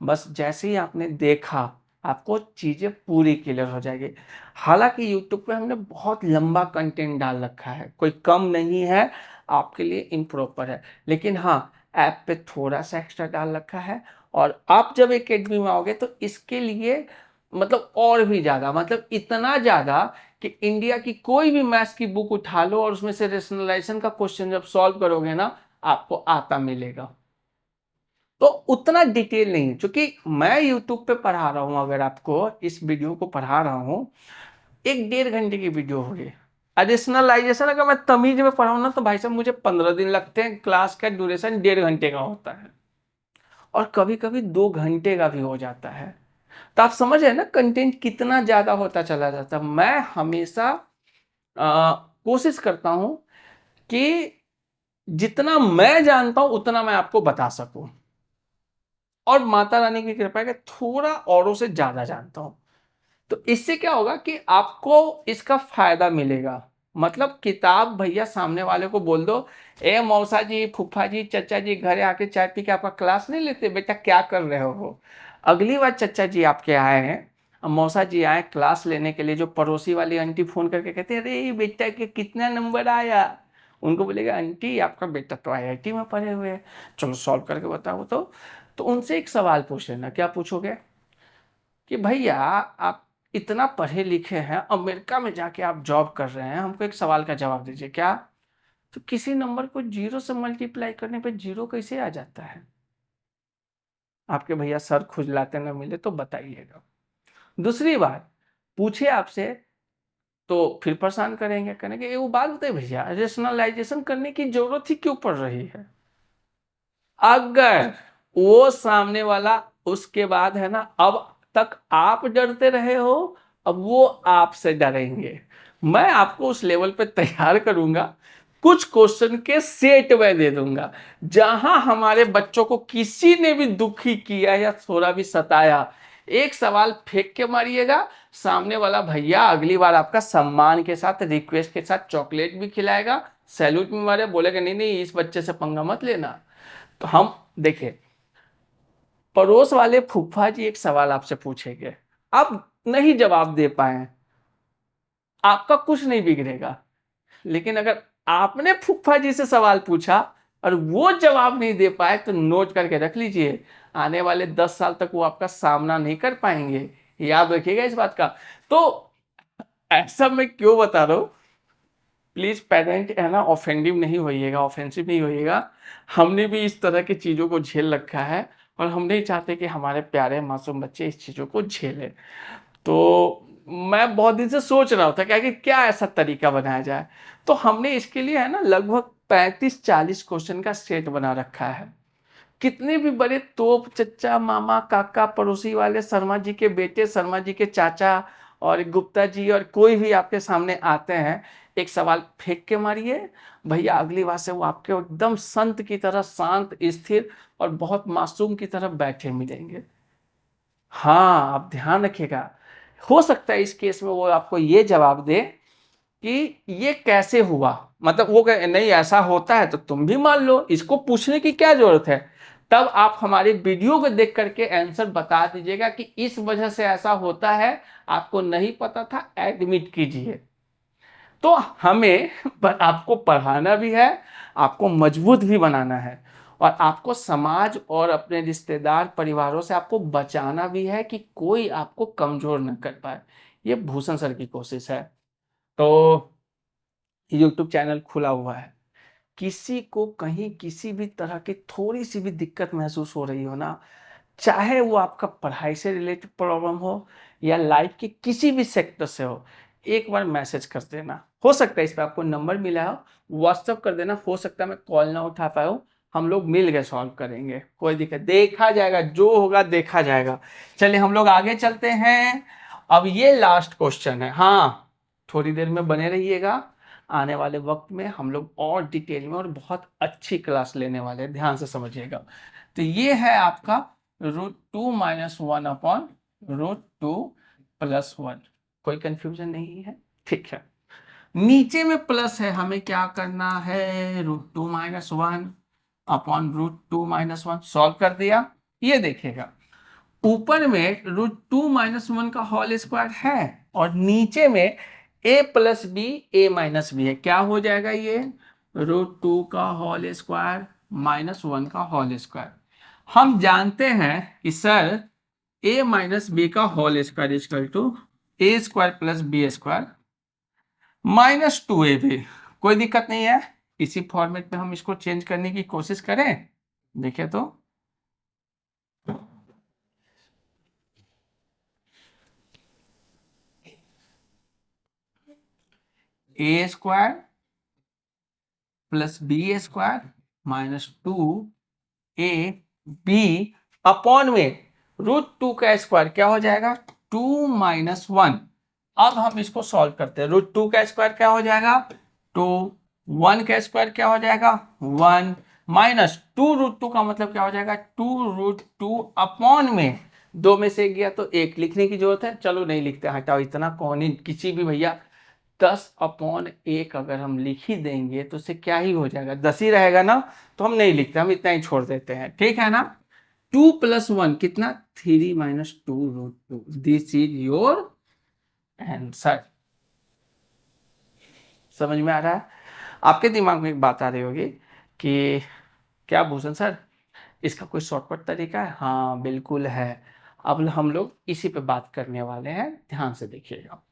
Speaker 1: बस जैसे ही आपने देखा आपको चीजें पूरी क्लियर हो जाएगी। हालांकि यूट्यूब पे हमने बहुत लंबा कंटेंट डाल रखा है, कोई कम नहीं है, आपके लिए इम्प्रॉपर है, लेकिन हाँ ऐप पे थोड़ा सा एक्स्ट्रा डाल रखा है। और आप जब एकेडमी में आओगे तो इसके लिए मतलब और भी ज्यादा, मतलब इतना ज्यादा कि इंडिया की कोई भी मैथ्स की बुक उठा लो और उसमें से रेशनलाइजेशन का क्वेश्चन जब सॉल्व करोगे ना आपको आता मिलेगा। तो उतना डिटेल नहीं है, क्योंकि मैं यूट्यूब पे पढ़ा रहा हूं, अगर आपको इस वीडियो को पढ़ा रहा हूं 1-1.5 घंटे की वीडियो होगी। एडिशनलाइजेशन अगर मैं तमीज में पढ़ाऊं ना तो भाई साहब मुझे 15 दिन लगते हैं, क्लास का ड्यूरेशन 1.5 घंटे का होता है और कभी कभी 2 घंटे का भी हो जाता है। तो आप समझ रहे हैं ना कंटेंट कितना ज्यादा होता चला जाता है। मैं हमेशा कोशिश करता हूं कि जितना मैं जानता हूं उतना मैं आपको बता सकूं, और माता रानी की कृपा है कि थोड़ा औरों से ज्यादा जानता हूं। तो इससे क्या होगा कि आपको इसका फायदा मिलेगा। मतलब किताब भैया सामने वाले को बोल दो, ए मौसा जी फूफा जी चाचा जी घरे आके चाय पी के आपका क्लास नहीं लेते, बेटा क्या कर रहे हो। अगली बार चाचा जी आपके आए हैं, मौसा जी आए क्लास लेने के लिए, जो पड़ोसी वाली आंटी फोन करके कहते हैं अरे बेटा के कितना नंबर आया, उनको बोलेगा आंटी आपका बेटा तो आईआईटी में पढ़े हुए हैं, चलो सॉल्व करके बताओ। तो उनसे एक सवाल पूछ लेना। क्या पूछोगे? कि भैया आप इतना पढ़े लिखे हैं, अमेरिका में जाके आप जॉब कर रहे हैं, हमको एक सवाल का जवाब दीजिए। क्या? तो किसी नंबर को 0 से मल्टीप्लाई करने पे 0 कैसे आ जाता है? आपके भैया सर खुजलाते ना मिले तो बताइएगा। दूसरी बात पूछे आपसे तो फिर परेशान करेंगे, कहेंगे ये वो बात बताइए भैया रेशनलाइजेशन करने की जरूरत ही क्यों पड़ रही है। अगर वो सामने वाला उसके बाद है ना, अब तक आप डरते रहे हो अब वो आपसे डरेंगे। मैं आपको उस लेवल पे तैयार करूंगा, कुछ क्वेश्चन के सेट में दे दूंगा, जहां हमारे बच्चों को किसी ने भी दुखी किया या थोड़ा भी सताया, एक सवाल फेंक के मारिएगा, सामने वाला भैया अगली बार आपका सम्मान के साथ, रिक्वेस्ट के साथ चॉकलेट भी खिलाएगा, सैल्यूट भी मारे, बोलेगा नहीं नहीं इस बच्चे से पंगा मत लेना। तो हम देखिए, पड़ोस वाले फूफा जी एक सवाल आपसे पूछेंगे, आप नहीं जवाब दे पाए, आपका कुछ नहीं बिगड़ेगा। लेकिन अगर आपने फूफा जी से सवाल पूछा और वो जवाब नहीं दे पाए, तो नोट करके रख लीजिए, आने वाले 10 साल तक वो आपका सामना नहीं कर पाएंगे। याद रखिएगा इस बात का। तो ऐसा मैं क्यों बता रहा हूं, प्लीज पेरेंट है ना, ऑफेंडिव नहीं होइएगा, ऑफेंसिव नहीं होइएगा। हमने भी इस तरह की चीजों को झेल रखा है, और हम नहीं चाहते कि हमारे प्यारे मासूम बच्चे इस चीजों को झेलें। तो मैं बहुत दिन से सोच रहा था क्या कि क्या ऐसा तरीका बनाया जाए। तो हमने इसके लिए है ना लगभग 35-40 क्वेश्चन का सेट बना रखा है। कितने भी बड़े तोप चच्चा मामा काका पड़ोसी वाले, शर्मा जी के बेटे, शर्मा जी के चाचा और गुप्ता जी और कोई भी आपके सामने आते हैं, एक सवाल फेंक के मारिए, भैया अगली बार से वो आपके एकदम संत की तरह शांत स्थिर और बहुत मासूम की तरह बैठे मिलेंगे। हाँ, आप ध्यान रखिएगा। हो सकता है इस केस में वो आपको ये जवाब दे कि ये कैसे हुआ, मतलब वो कहे नहीं ऐसा होता है तो तुम भी मान लो, इसको पूछने की क्या जरूरत है। तब आप हमारे वीडियो को देख करके आंसर बता दीजिएगा कि इस वजह से ऐसा होता है, आपको नहीं पता था, एडमिट कीजिए। तो हमें आपको पढ़ाना भी है, आपको मजबूत भी बनाना है, और आपको समाज और अपने रिश्तेदार परिवारों से आपको बचाना भी है कि कोई आपको कमजोर न कर पाए। ये भूषण सर की कोशिश है। तो यूट्यूब चैनल खुला हुआ है, किसी को कहीं किसी भी तरह की थोड़ी सी भी दिक्कत महसूस हो रही हो ना, चाहे वो आपका पढ़ाई से रिलेटेड प्रॉब्लम हो या लाइफ के किसी भी सेक्टर से हो, एक बार मैसेज कर देना। हो सकता है इस पे आपको नंबर मिला हो, व्हाट्सअप कर देना, हो सकता है मैं कॉल ना उठा पाया हूं, हम लोग मिल के सॉल्व करेंगे, कोई दिक्कत, देखा जाएगा जो होगा देखा जाएगा। चलिए हम लोग आगे चलते हैं। अब ये लास्ट क्वेश्चन है, हाँ थोड़ी देर में बने रहिएगा, आने वाले वक्त में हम लोग और डिटेल में और बहुत अच्छी क्लास लेने वाले हैं, ध्यान से समझिएगा। तो ये है आपका √2 - 1 अपॉन √2 + 1। कोई कंफ्यूजन नहीं है, ठीक है। नीचे में प्लस है, हमें क्या करना है, √2 - 1 अपॉन √2 - 1 सॉल्व कर दिया। ये देखिएगा, ऊपर में √2 - 1 का होल स्क्वायर है, और नीचे में a + b a - b है, क्या हो जाएगा ये, √2 का होल स्क्वायर -1 का होल स्क्वायर। हम जानते हैं कि सर a - b का whole square equal to a² + b² -2ab। कोई दिक्कत नहीं है, इसी फॉर्मेट में हम इसको चेंज करने की कोशिश करें। देखिए तो a² + b² -2ab अपॉन में √2 का स्क्वायर क्या हो जाएगा, 2 - 1। अब हम इसको सॉल्व करते हैं, √2 का स्क्वायर क्या हो जाएगा 2, 1 का स्क्वायर क्या हो जाएगा 1, -2 √2 का मतलब क्या हो जाएगा 2 √2 अपॉन में, दो में से एक गया तो एक लिखने की जरूरत है, चलो नहीं लिखते, हटाओ, इतना कौन ही किसी भी भैया 10/1 अगर हम लिख ही देंगे तो उससे क्या ही हो जाएगा, 10 ही रहेगा ना, तो हम नहीं लिखते, हम इतना ही छोड़ देते हैं, ठीक है ना। 2 + 1 कितना, 3 - 2 √2, दिस इज योर आंसर। समझ में आ रहा है, आपके दिमाग में एक बात आ रही होगी कि क्या भूषण सर इसका कोई शॉर्टकट तरीका है, हाँ बिल्कुल है। अब हम लोग इसी पे बात करने वाले हैं, ध्यान से देखिएगा।